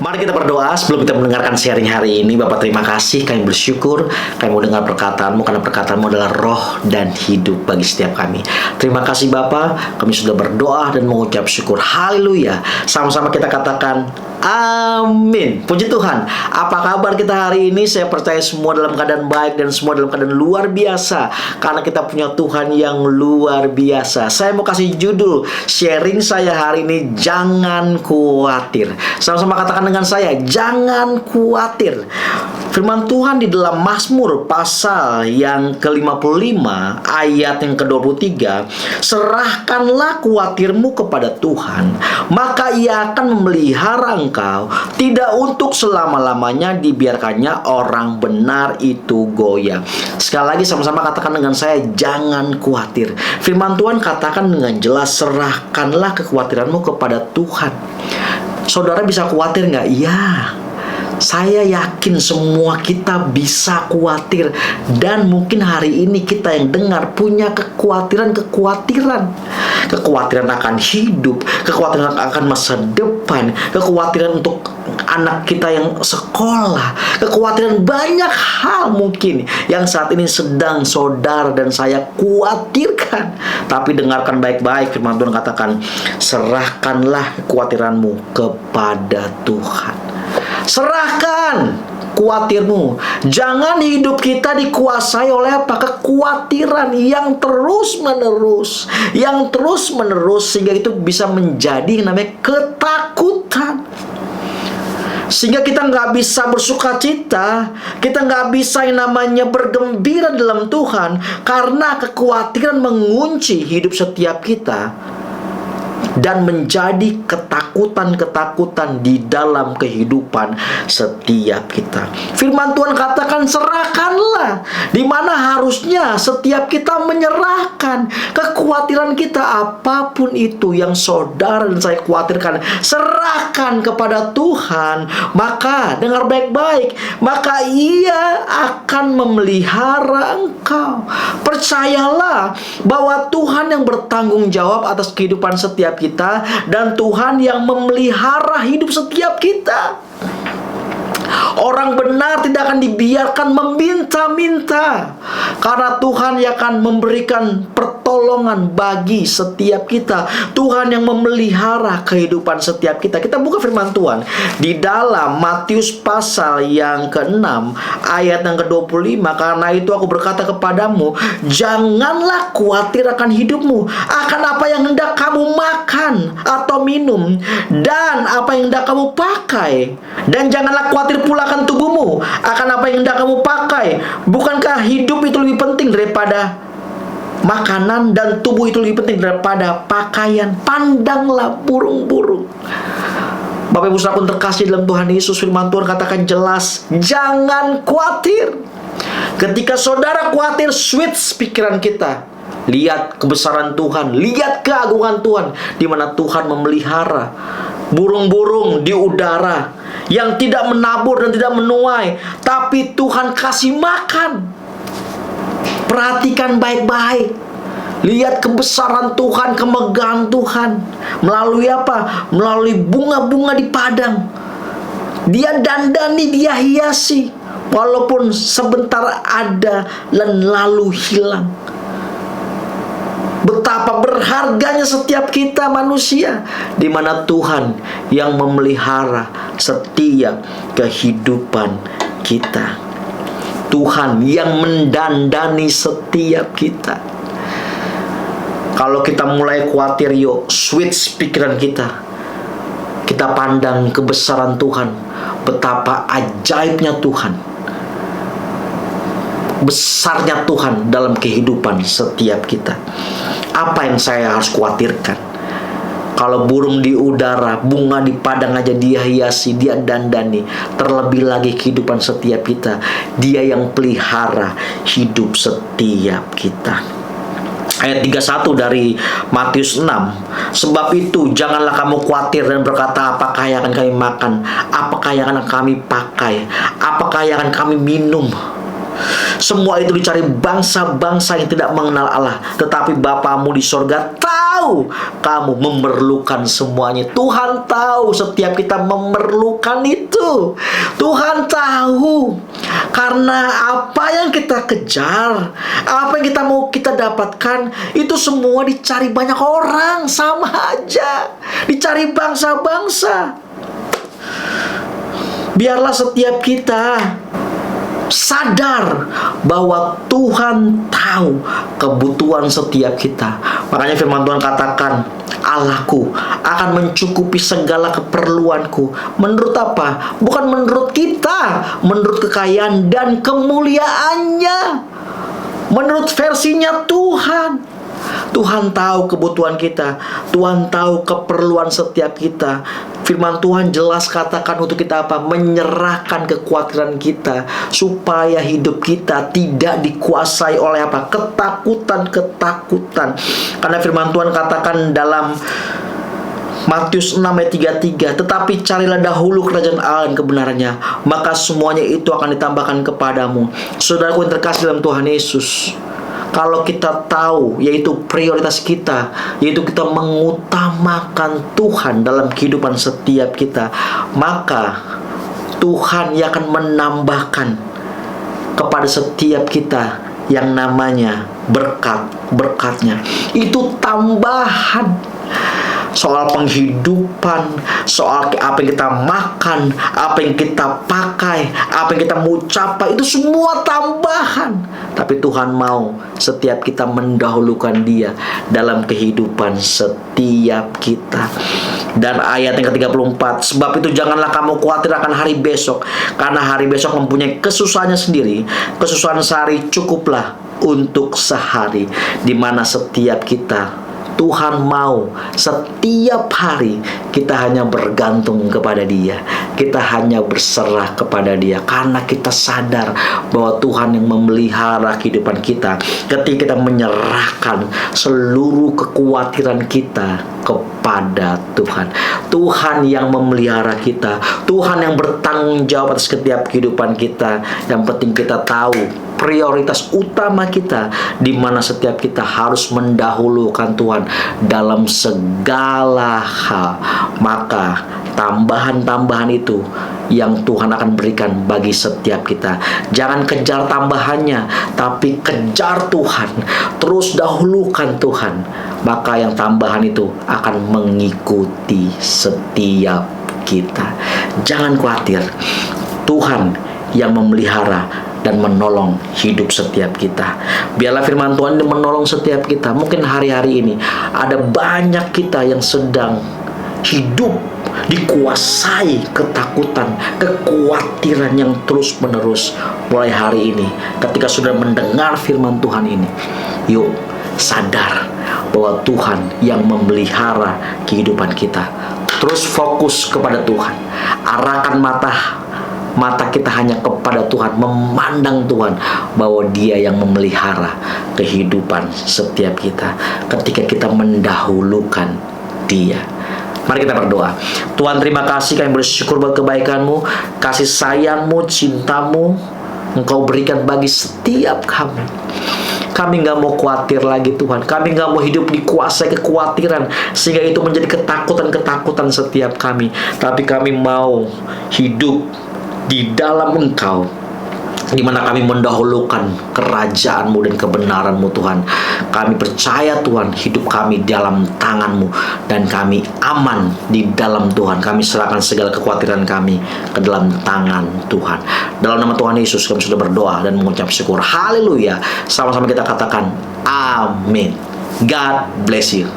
Mari kita berdoa sebelum kita mendengarkan sharing hari ini. Bapak, terima kasih, kami bersyukur kami mau dengar perkataan-Mu, karena perkataan-Mu adalah roh dan hidup bagi setiap kami. Terima kasih Bapak, kami sudah berdoa dan mengucap syukur. Haleluya. Sama-sama kita katakan amin. Puji Tuhan. Apa kabar kita hari ini? Saya percaya semua dalam keadaan baik dan semua dalam keadaan luar biasa, karena kita punya Tuhan yang luar biasa. Saya mau kasih judul sharing saya hari ini, jangan khawatir. Sama-sama katakan dengan saya, jangan khawatir. Firman Tuhan di dalam Mazmur pasal yang ke-55 ayat yang ke-23, serahkanlah khawatirmu kepada Tuhan, maka Ia akan memelihara engkau, tidak untuk selama-lamanya dibiarkannya orang benar itu goyah. Sekali lagi sama-sama katakan dengan saya, jangan khawatir. Firman Tuhan katakan dengan jelas, serahkanlah kekhawatiranmu kepada Tuhan. Saudara bisa khawatir nggak? Iya. Saya yakin semua kita bisa khawatir. Dan mungkin hari ini kita yang dengar punya kekhawatiran akan hidup, kekhawatiran akan masa depan, kekhawatiran untuk anak kita yang sekolah, kekhawatiran banyak hal mungkin yang saat ini sedang saudara dan saya khawatirkan. Tapi dengarkan baik-baik, firman Tuhan katakan, serahkanlah kekhawatiranmu kepada Tuhan. Serahkan khawatirmu. Jangan hidup kita dikuasai oleh apa? Kekhawatiran yang terus-menerus, sehingga itu bisa menjadi yang namanya ketakutan. Sehingga kita nggak bisa bersuka cita, kita nggak bisa yang namanya bergembira dalam Tuhan, karena kekhawatiran mengunci hidup setiap kita dan menjadi ketakutan di dalam kehidupan setiap kita. Firman Tuhan katakan serahkanlah, di mana harusnya setiap kita menyerahkan kekhawatiran kita, apapun itu yang saudara dan saya khawatirkan, serahkan kepada Tuhan. Maka dengar baik-baik, maka Ia akan memelihara engkau. Percayalah bahwa Tuhan yang bertanggung jawab atas kehidupan setiap kita, dan Tuhan yang memelihara hidup setiap kita. Orang benar tidak akan dibiarkan meminta-minta, karena Tuhan yang akan memberikan pertolongan bagi setiap kita. Tuhan yang memelihara kehidupan setiap kita. Kita buka firman Tuhan di dalam Matius pasal yang ke-6 ayat yang ke-25. Karena itu aku berkata kepadamu, janganlah khawatir akan hidupmu, akan apa yang hendak kamu makan atau minum, dan apa yang hendak kamu pakai. Dan janganlah khawatir pula akan tubuhmu, akan apa yang hendak kamu pakai. Bukankah hidup itu lebih penting daripada makanan, dan tubuh itu lebih penting daripada pakaian? Pandanglah burung-burung. Bapak Ibu Saudara pun terkasih dalam Tuhan Yesus, firman Tuhan katakan jelas, jangan khawatir. Ketika saudara khawatir, switch pikiran kita. Lihat kebesaran Tuhan, lihat keagungan Tuhan, di mana Tuhan memelihara burung-burung di udara yang tidak menabur dan tidak menuai, tapi Tuhan kasih makan. Perhatikan baik-baik. Lihat kebesaran Tuhan, kemegahan Tuhan. Melalui apa? Melalui bunga-bunga di padang. Dia dandani, dia hiasi, walaupun sebentar ada dan lalu hilang. Betapa berharganya setiap kita manusia, di mana Tuhan yang memelihara setiap kehidupan kita. Tuhan yang mendandani setiap kita. Kalau kita mulai khawatir, yuk switch pikiran kita. Kita pandang kebesaran Tuhan, betapa ajaibnya Tuhan, besarnya Tuhan dalam kehidupan setiap kita. Apa yang saya harus khawatirkan? Kalau burung di udara, bunga di padang aja dia hiasi, dia dandani, terlebih lagi kehidupan setiap kita. Dia yang pelihara hidup setiap kita. Ayat 31 dari Matius 6. Sebab itu janganlah kamu khawatir dan berkata, apakah yang akan kami makan, apakah yang akan kami pakai, apakah yang akan kami minum. Semua itu dicari bangsa-bangsa yang tidak mengenal Allah. Tetapi Bapamu di sorga tahu kamu memerlukan semuanya. Tuhan tahu setiap kita memerlukan itu. Tuhan tahu. Karena apa yang kita kejar, apa yang kita mau kita dapatkan, itu semua dicari banyak orang. Sama aja. Dicari bangsa-bangsa. Biarlah setiap kita sadar bahwa Tuhan tahu kebutuhan setiap kita. Makanya firman Tuhan katakan, Allahku akan mencukupi segala keperluanku. Menurut apa? Bukan menurut kita, menurut kekayaan dan kemuliaannya. Menurut versinya Tuhan. Tuhan tahu kebutuhan kita. Tuhan tahu keperluan setiap kita. Firman Tuhan jelas katakan untuk kita apa? Menyerahkan kekhawatiran kita, supaya hidup kita tidak dikuasai oleh apa? Ketakutan-ketakutan. Karena firman Tuhan katakan dalam Matius 6 ayat 33, tetapi carilah dahulu kerajaan Allah dan kebenarannya, maka semuanya itu akan ditambahkan kepadamu. Saudaraku yang terkasih dalam Tuhan Yesus, kalau kita tahu, yaitu prioritas kita, yaitu kita mengutamakan Tuhan dalam kehidupan setiap kita, maka Tuhan yang akan menambahkan kepada setiap kita yang namanya berkat-berkatnya. Itu tambahan. Soal penghidupan, soal apa yang kita makan, apa yang kita pakai, apa yang kita mau capai, itu semua tambahan. Tapi Tuhan mau setiap kita mendahulukan Dia dalam kehidupan setiap kita. Dan ayat yang ke-34, sebab itu janganlah kamu khawatir akan hari besok, karena hari besok mempunyai kesusahannya sendiri. Kesusahan sehari cukuplah untuk sehari. Di mana setiap kita, Tuhan mau setiap hari kita hanya bergantung kepada Dia. Kita hanya berserah kepada Dia. Karena kita sadar bahwa Tuhan yang memelihara kehidupan kita. Ketika kita menyerahkan seluruh kekhawatiran kita kepada Tuhan. Tuhan yang memelihara kita. Tuhan yang bertanggung jawab atas setiap kehidupan kita. Yang penting kita tahu prioritas utama kita, di mana setiap kita harus mendahulukan Tuhan dalam segala hal. Maka tambahan-tambahan itu yang Tuhan akan berikan bagi setiap kita. Jangan kejar tambahannya, tapi kejar Tuhan. Terus dahulukan Tuhan. Maka yang tambahan itu akan mengikuti setiap kita. Jangan khawatir. Tuhan yang memelihara dan menolong hidup setiap kita. Biarlah firman Tuhan ini menolong setiap kita. Mungkin hari-hari ini ada banyak kita yang sedang hidup dikuasai ketakutan, kekhawatiran yang terus-menerus. Mulai hari ini, ketika sudah mendengar firman Tuhan ini, yuk sadar bahwa Tuhan yang memelihara kehidupan kita. Terus fokus kepada Tuhan. Arahkan mata kita hanya kepada Tuhan, memandang Tuhan bahwa Dia yang memelihara kehidupan setiap kita ketika kita mendahulukan Dia. Mari kita berdoa. Tuhan, terima kasih, kami bersyukur buat kebaikan-Mu, kasih sayang-Mu, cinta-Mu Engkau berikan bagi setiap kami. Kami gak mau khawatir lagi Tuhan. Kami gak mau hidup dikuasai kekhawatiran sehingga itu menjadi ketakutan-ketakutan setiap kami. Tapi kami mau hidup di dalam Engkau, di mana kami mendahulukan kerajaan-Mu dan kebenaran-Mu Tuhan. Kami percaya Tuhan, hidup kami dalam tangan-Mu, dan kami aman di dalam Tuhan. Kami serahkan segala kekhawatiran kami ke dalam tangan Tuhan. Dalam nama Tuhan Yesus kami sudah berdoa dan mengucap syukur. Haleluya. Sama-sama kita katakan amin. God bless you.